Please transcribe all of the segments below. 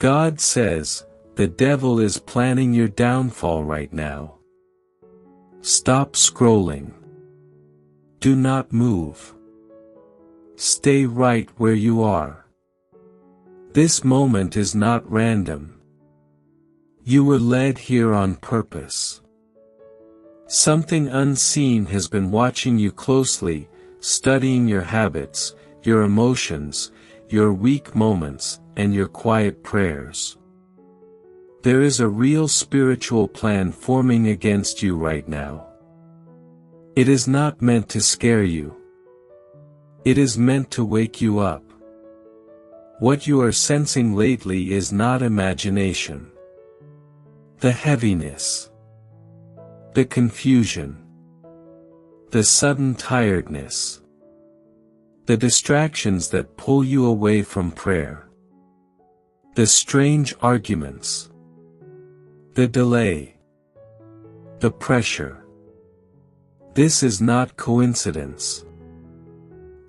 God says, the devil is planning your downfall right now. Stop scrolling. Do not move. Stay right where you are. This moment is not random. You were led here on purpose. Something unseen has been watching you closely, studying your habits, your emotions, your weak moments, and your quiet prayers. There is a real spiritual plan forming against you right now. It is not meant to scare you. It is meant to wake you up. What you are sensing lately is not imagination. The heaviness, the confusion, the sudden tiredness, the distractions that pull you away from prayer, the strange arguments, the delay, the pressure. This is not coincidence.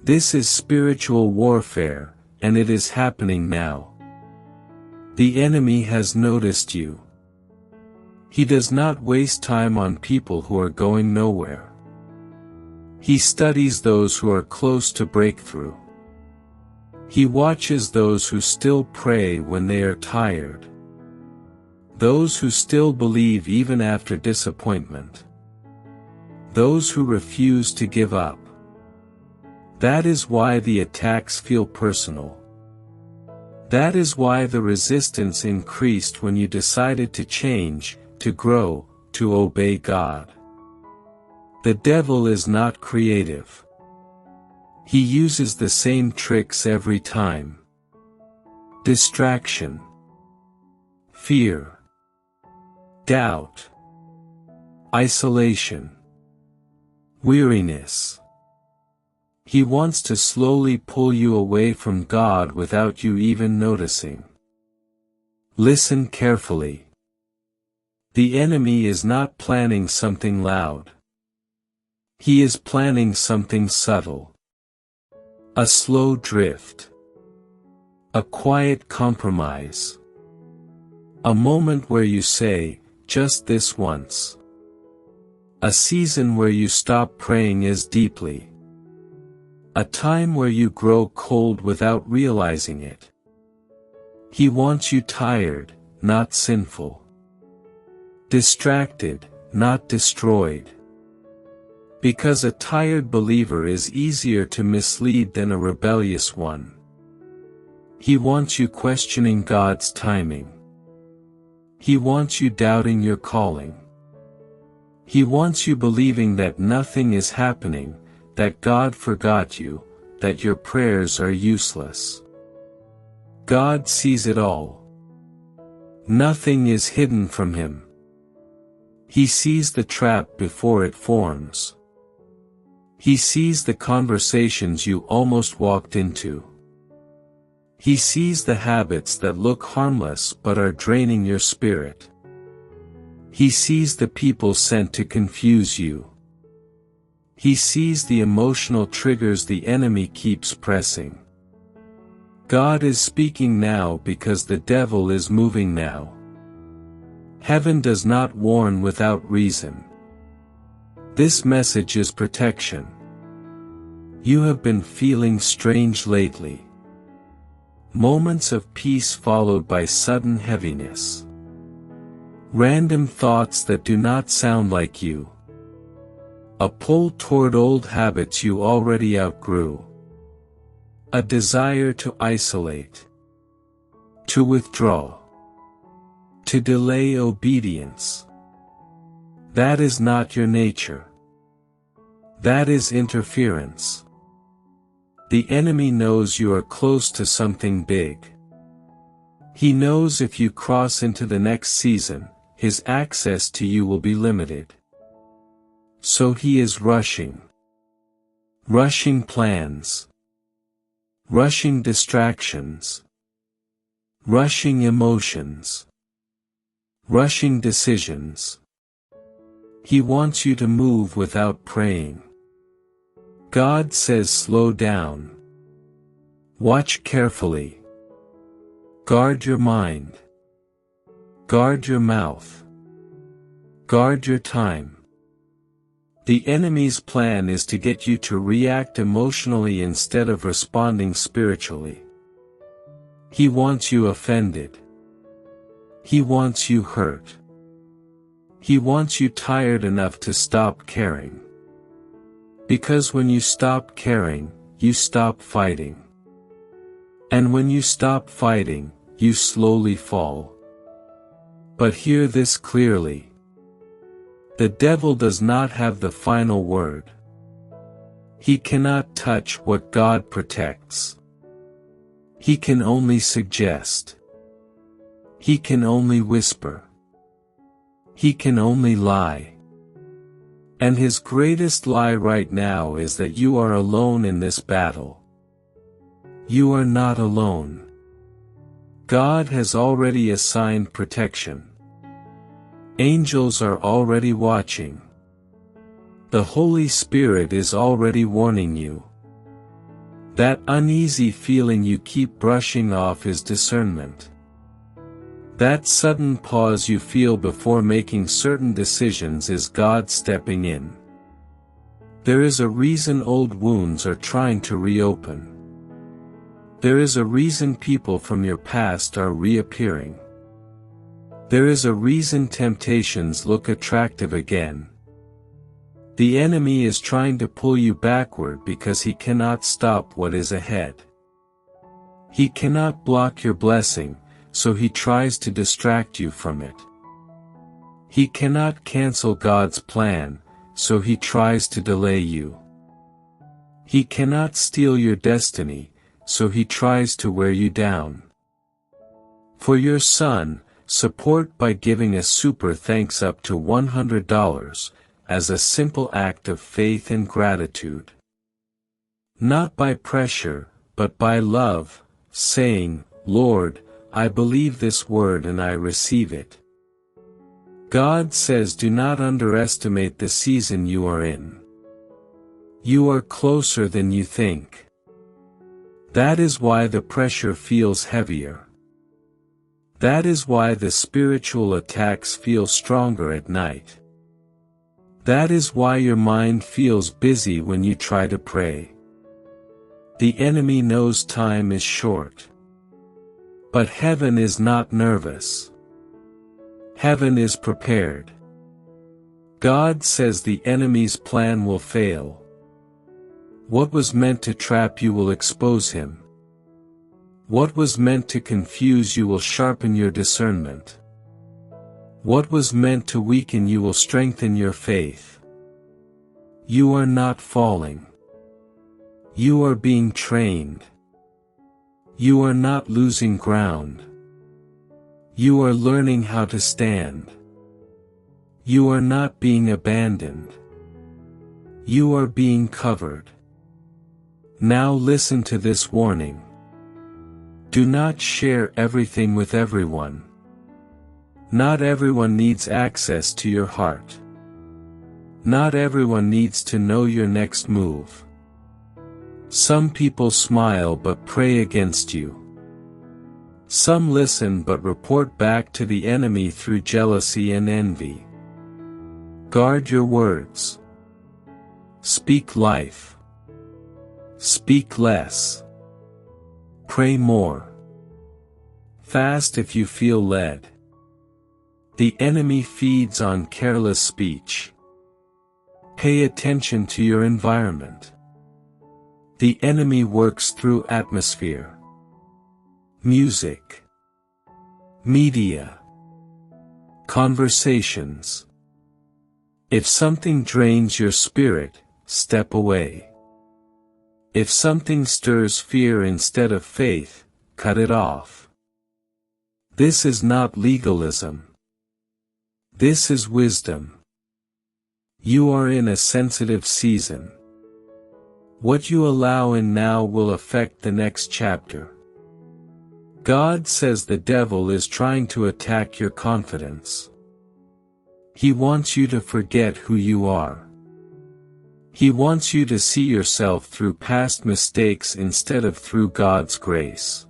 This is spiritual warfare, and it is happening now. The enemy has noticed you. He does not waste time on people who are going nowhere. He studies those who are close to breakthrough. He watches those who still pray when they are tired. Those who still believe even after disappointment. Those who refuse to give up. That is why the attacks feel personal. That is why the resistance increased when you decided to change, to grow, to obey God. The devil is not creative. He uses the same tricks every time. Distraction, fear, doubt, isolation, weariness. He wants to slowly pull you away from God without you even noticing. Listen carefully. The enemy is not planning something loud. He is planning something subtle. A slow drift. A quiet compromise. A moment where you say, just this once. A season where you stop praying as deeply. A time where you grow cold without realizing it. He wants you tired, not sinful. Distracted, not destroyed. Because a tired believer is easier to mislead than a rebellious one. He wants you questioning God's timing. He wants you doubting your calling. He wants you believing that nothing is happening, that God forgot you, that your prayers are useless. God sees it all. Nothing is hidden from Him. He sees the trap before it forms. He sees the conversations you almost walked into. He sees the habits that look harmless but are draining your spirit. He sees the people sent to confuse you. He sees the emotional triggers the enemy keeps pressing. God is speaking now because the devil is moving now. Heaven does not warn without reason. This message is protection. You have been feeling strange lately. Moments of peace followed by sudden heaviness. Random thoughts that do not sound like you. A pull toward old habits you already outgrew. A desire to isolate. To withdraw. To delay obedience. That is not your nature. That is interference. The enemy knows you are close to something big. He knows if you cross into the next season, his access to you will be limited. So he is rushing. Rushing plans. Rushing distractions. Rushing emotions. Rushing decisions. He wants you to move without praying. God says slow down. Watch carefully. Guard your mind. Guard your mouth. Guard your time. The enemy's plan is to get you to react emotionally instead of responding spiritually. He wants you offended. He wants you hurt. He wants you tired enough to stop caring. Because when you stop caring, you stop fighting. And when you stop fighting, you slowly fall. But hear this clearly. The devil does not have the final word. He cannot touch what God protects. He can only suggest. He can only whisper. He can only lie. And his greatest lie right now is that you are alone in this battle. You are not alone. God has already assigned protection. Angels are already watching. The Holy Spirit is already warning you. That uneasy feeling you keep brushing off is discernment. That sudden pause you feel before making certain decisions is God stepping in. There is a reason old wounds are trying to reopen. There is a reason people from your past are reappearing. There is a reason temptations look attractive again. The enemy is trying to pull you backward because he cannot stop what is ahead. He cannot block your blessing, so he tries to distract you from it. He cannot cancel God's plan, so he tries to delay you. He cannot steal your destiny, so he tries to wear you down. For your son, support by giving a super thanks up to $100, as a simple act of faith and gratitude. Not by pressure, but by love, saying, Lord, I believe this word and I receive it. God says do not underestimate the season you are in. You are closer than you think. That is why the pressure feels heavier. That is why the spiritual attacks feel stronger at night. That is why your mind feels busy when you try to pray. The enemy knows time is short. But heaven is not nervous. Heaven is prepared. God says the enemy's plan will fail. What was meant to trap you will expose him. What was meant to confuse you will sharpen your discernment. What was meant to weaken you will strengthen your faith. You are not falling. You are being trained. You are not losing ground. You are learning how to stand. You are not being abandoned. You are being covered. Now listen to this warning. Do not share everything with everyone. Not everyone needs access to your heart. Not everyone needs to know your next move. Some people smile but pray against you. Some listen but report back to the enemy through jealousy and envy. Guard your words. Speak life. Speak less. Pray more. Fast if you feel led. The enemy feeds on careless speech. Pay attention to your environment. The enemy works through atmosphere. Music. Media. Conversations. If something drains your spirit, step away. If something stirs fear instead of faith, cut it off. This is not legalism. This is wisdom. You are in a sensitive season. What you allow in now will affect the next chapter. God says the devil is trying to attack your confidence. He wants you to forget who you are. He wants you to see yourself through past mistakes instead of through God's grace.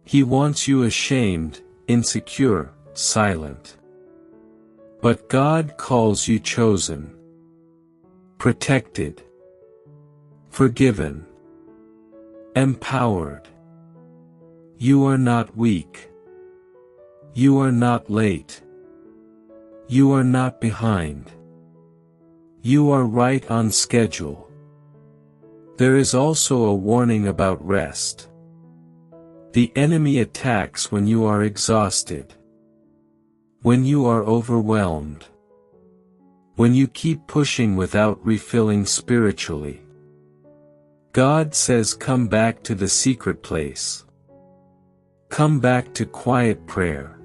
He wants you ashamed, insecure, silent. But God calls you chosen, protected, forgiven, empowered. You are not weak. You are not late. You are not behind. You are right on schedule. There is also a warning about rest. The enemy attacks when you are exhausted, when you are overwhelmed, when you keep pushing without refilling spiritually. God says, come back to the secret place. Come back to quiet prayer.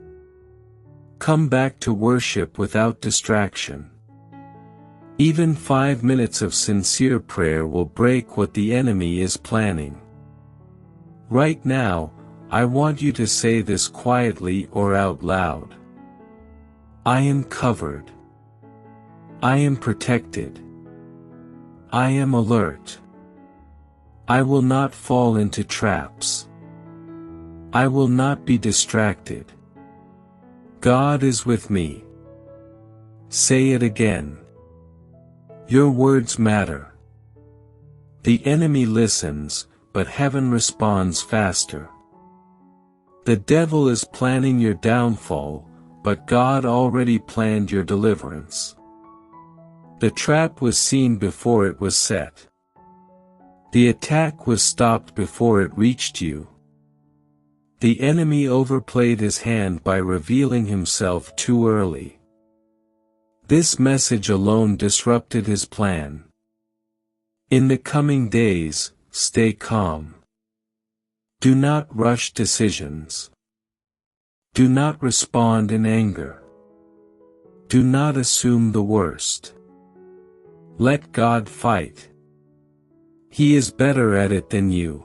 Come back to worship without distraction. Even 5 minutes of sincere prayer will break what the enemy is planning. Right now, I want you to say this quietly or out loud. I am covered. I am protected. I am alert. I will not fall into traps. I will not be distracted. God is with me. Say it again. Your words matter. The enemy listens, but heaven responds faster. The devil is planning your downfall, but God already planned your deliverance. The trap was seen before it was set. The attack was stopped before it reached you. The enemy overplayed his hand by revealing himself too early. This message alone disrupted his plan. In the coming days, stay calm. Do not rush decisions. Do not respond in anger. Do not assume the worst. Let God fight. He is better at it than you.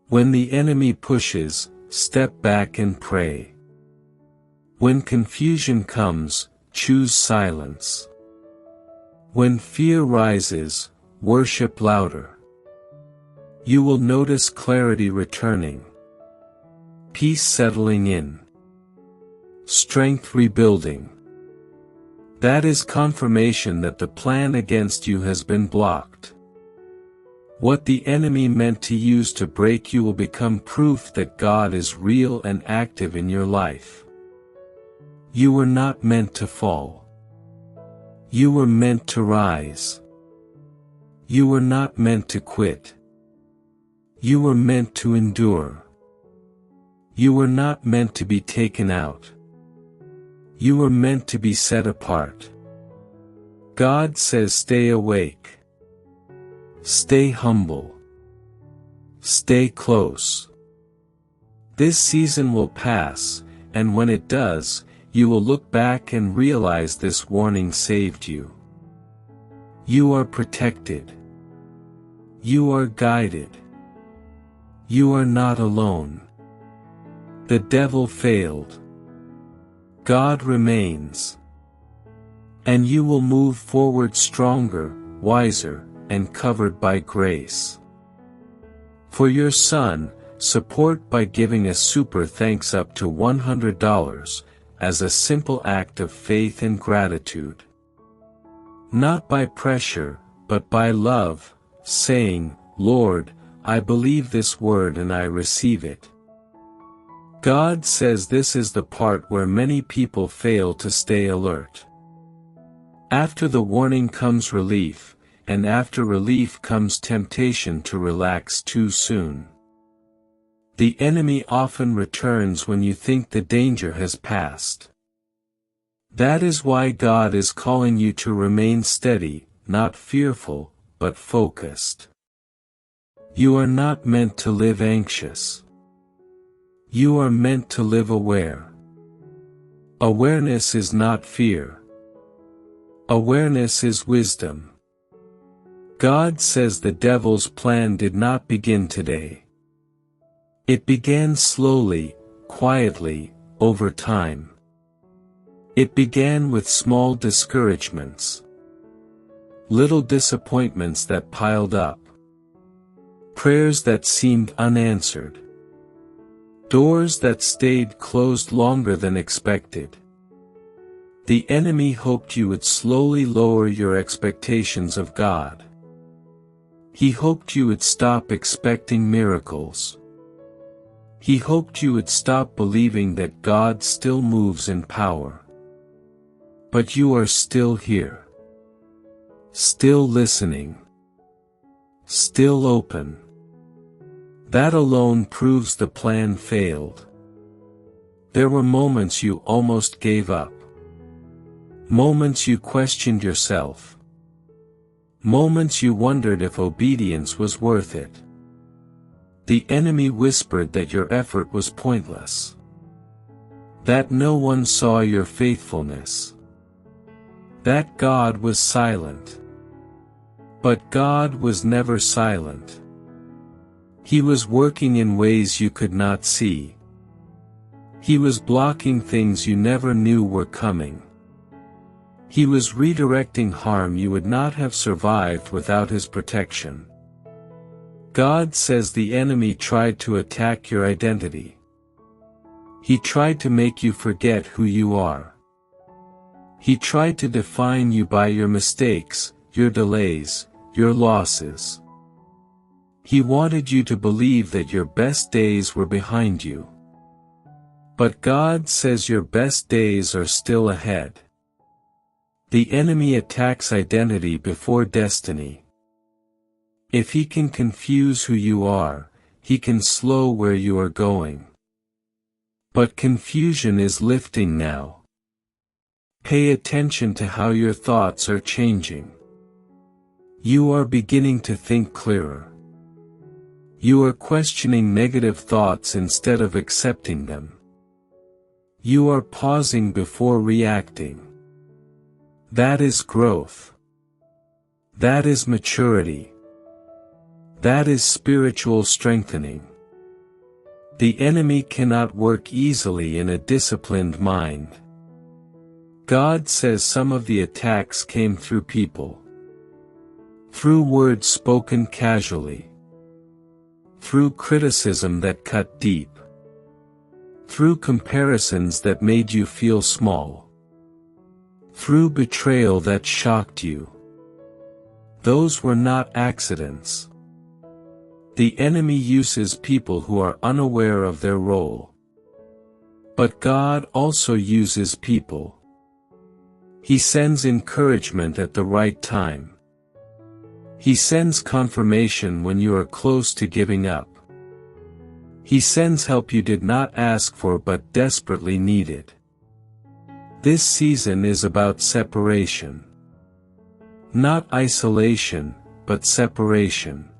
When the enemy pushes, step back and pray. When confusion comes, choose silence. When fear rises, worship louder. You will notice clarity returning, peace settling in, strength rebuilding. That is confirmation that the plan against you has been blocked. What the enemy meant to use to break you will become proof that God is real and active in your life. You were not meant to fall. You were meant to rise. You were not meant to quit. You were meant to endure. You were not meant to be taken out. You were meant to be set apart. God says, stay awake. Stay humble. Stay close. This season will pass, and when it does, you will look back and realize this warning saved you. You are protected. You are guided. You are not alone. The devil failed. God remains. And you will move forward stronger, wiser, and covered by grace. For your son, support by giving a super thanks up to $100, as a simple act of faith and gratitude. Not by pressure, but by love, saying, Lord, I believe this word and I receive it. God says this is the part where many people fail to stay alert. After the warning comes relief, and after relief comes temptation to relax too soon. The enemy often returns when you think the danger has passed. That is why God is calling you to remain steady, not fearful, but focused. You are not meant to live anxious. You are meant to live aware. Awareness is not fear. Awareness is wisdom. God says the devil's plan did not begin today. It began slowly, quietly, over time. It began with small discouragements. Little disappointments that piled up. Prayers that seemed unanswered. Doors that stayed closed longer than expected. The enemy hoped you would slowly lower your expectations of God. He hoped you would stop expecting miracles. He hoped you would stop believing that God still moves in power. But you are still here. Still listening. Still open. That alone proves the plan failed. There were moments you almost gave up. Moments you questioned yourself. Moments you wondered if obedience was worth it. The enemy whispered that your effort was pointless. That no one saw your faithfulness. That God was silent. But God was never silent. He was working in ways you could not see. He was blocking things you never knew were coming. He was redirecting harm you would not have survived without His protection. God says the enemy tried to attack your identity. He tried to make you forget who you are. He tried to define you by your mistakes, your delays, your losses. He wanted you to believe that your best days were behind you. But God says your best days are still ahead. The enemy attacks identity before destiny. If he can confuse who you are, he can slow where you are going. But confusion is lifting now. Pay attention to how your thoughts are changing. You are beginning to think clearer. You are questioning negative thoughts instead of accepting them. You are pausing before reacting. That is growth. That is maturity. That is spiritual strengthening. The enemy cannot work easily in a disciplined mind. God says some of the attacks came through people. Through words spoken casually. Through criticism that cut deep. Through comparisons that made you feel small. Through betrayal that shocked you. Those were not accidents. The enemy uses people who are unaware of their role. But God also uses people. He sends encouragement at the right time. He sends confirmation when you are close to giving up. He sends help you did not ask for but desperately needed. This season is about separation. Not isolation, but separation.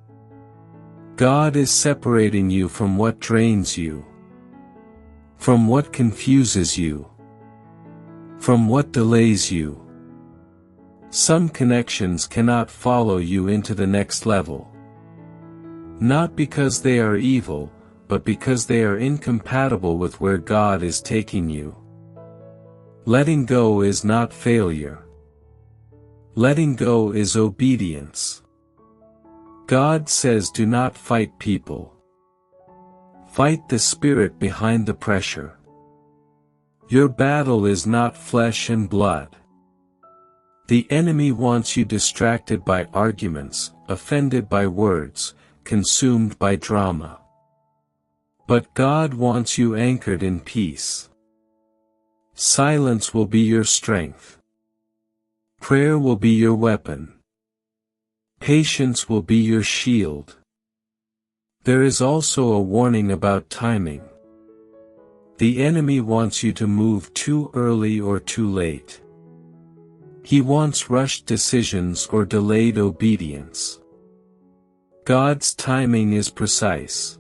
God is separating you from what drains you. From what confuses you. From what delays you. Some connections cannot follow you into the next level. Not because they are evil, but because they are incompatible with where God is taking you. Letting go is not failure. Letting go is obedience. God says do not fight people. Fight the spirit behind the pressure. Your battle is not flesh and blood. The enemy wants you distracted by arguments, offended by words, consumed by drama. But God wants you anchored in peace. Silence will be your strength. Prayer will be your weapon. Patience will be your shield. There is also a warning about timing. The enemy wants you to move too early or too late. He wants rushed decisions or delayed obedience. God's timing is precise.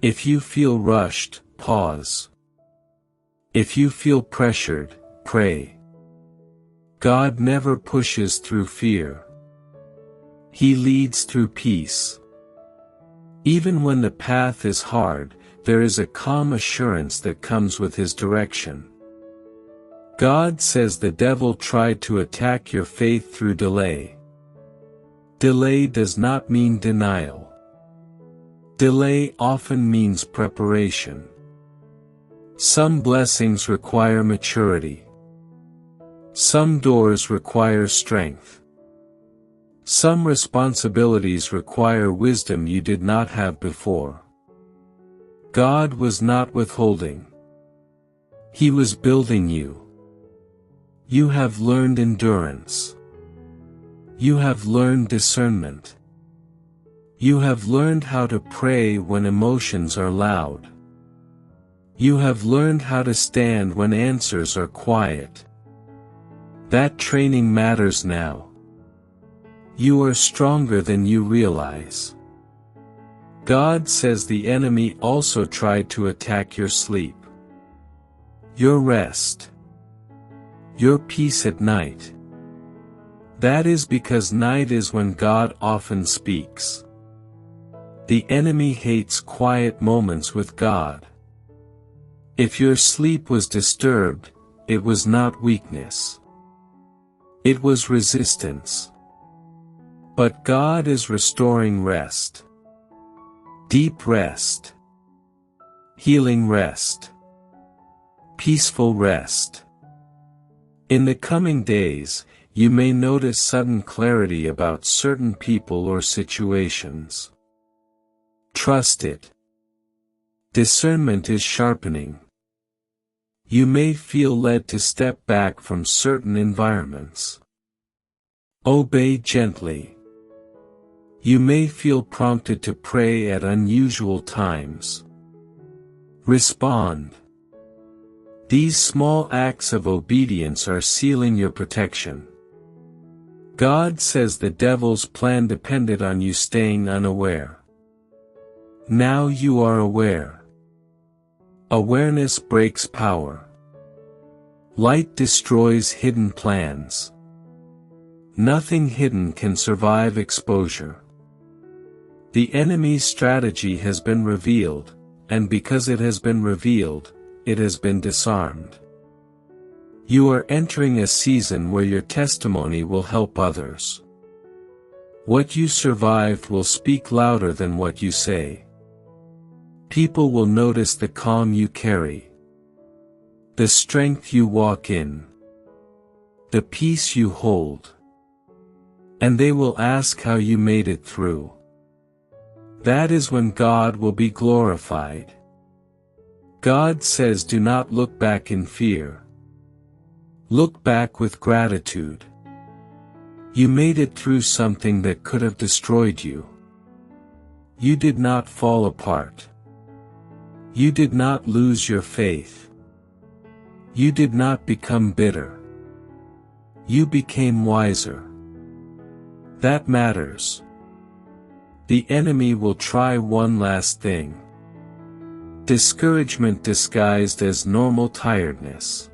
If you feel rushed, pause. If you feel pressured, pray. God never pushes through fear. He leads through peace. Even when the path is hard, there is a calm assurance that comes with His direction. God says the devil tried to attack your faith through delay. Delay does not mean denial. Delay often means preparation. Some blessings require maturity. Some doors require strength. Some responsibilities require wisdom you did not have before. God was not withholding. He was building you. You have learned endurance. You have learned discernment. You have learned how to pray when emotions are loud. You have learned how to stand when answers are quiet. That training matters now. You are stronger than you realize. God says the enemy also tried to attack your sleep, your rest, your peace at night. That is because night is when God often speaks. The enemy hates quiet moments with God. If your sleep was disturbed, it was not weakness. It was resistance. But God is restoring rest. Deep rest. Healing rest. Peaceful rest. In the coming days, you may notice sudden clarity about certain people or situations. Trust it. Discernment is sharpening. You may feel led to step back from certain environments. Obey gently. You may feel prompted to pray at unusual times. Respond. These small acts of obedience are sealing your protection. God says the devil's plan depended on you staying unaware. Now you are aware. Awareness breaks power. Light destroys hidden plans. Nothing hidden can survive exposure. The enemy's strategy has been revealed, and because it has been revealed, it has been disarmed. You are entering a season where your testimony will help others. What you survived will speak louder than what you say. People will notice the calm you carry, the strength you walk in, the peace you hold, and they will ask how you made it through. That is when God will be glorified. God says, do not look back in fear. Look back with gratitude. You made it through something that could have destroyed you. You did not fall apart. You did not lose your faith. You did not become bitter. You became wiser. That matters. The enemy will try one last thing. Discouragement disguised as normal tiredness.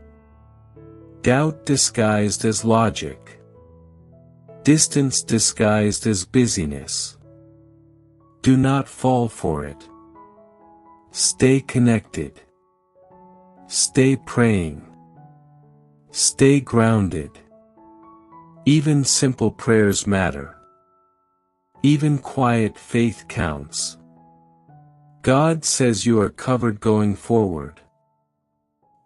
Doubt disguised as logic. Distance disguised as busyness. Do not fall for it. Stay connected. Stay praying. Stay grounded. Even simple prayers matter. Even quiet faith counts. God says you are covered going forward.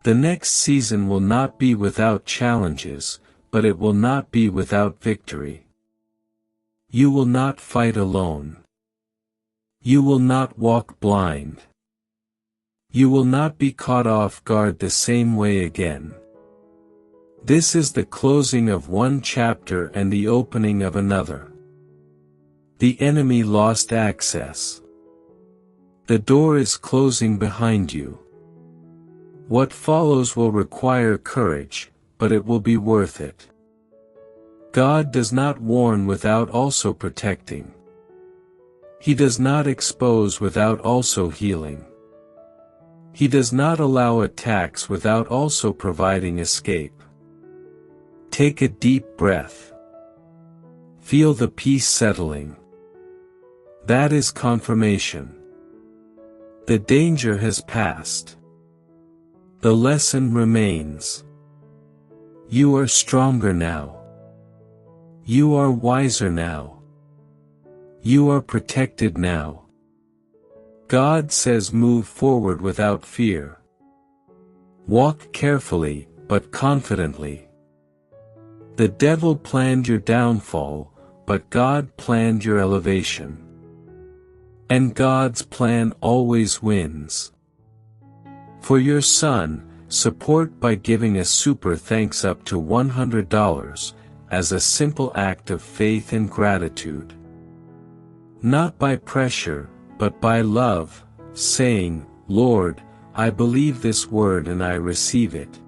The next season will not be without challenges, but it will not be without victory. You will not fight alone. You will not walk blind. You will not be caught off guard the same way again. This is the closing of one chapter and the opening of another. The enemy lost access. The door is closing behind you. What follows will require courage, but it will be worth it. God does not warn without also protecting. He does not expose without also healing. He does not allow attacks without also providing escape. Take a deep breath. Feel the peace settling. That is confirmation. The danger has passed. The lesson remains. You are stronger now. You are wiser now. You are protected now. God says move forward without fear. Walk carefully, but confidently. The devil planned your downfall, but God planned your elevation. And God's plan always wins. For your son, support by giving a super thanks up to $100, as a simple act of faith and gratitude. Not by pressure, but by love, saying, Lord, I believe this word and I receive it.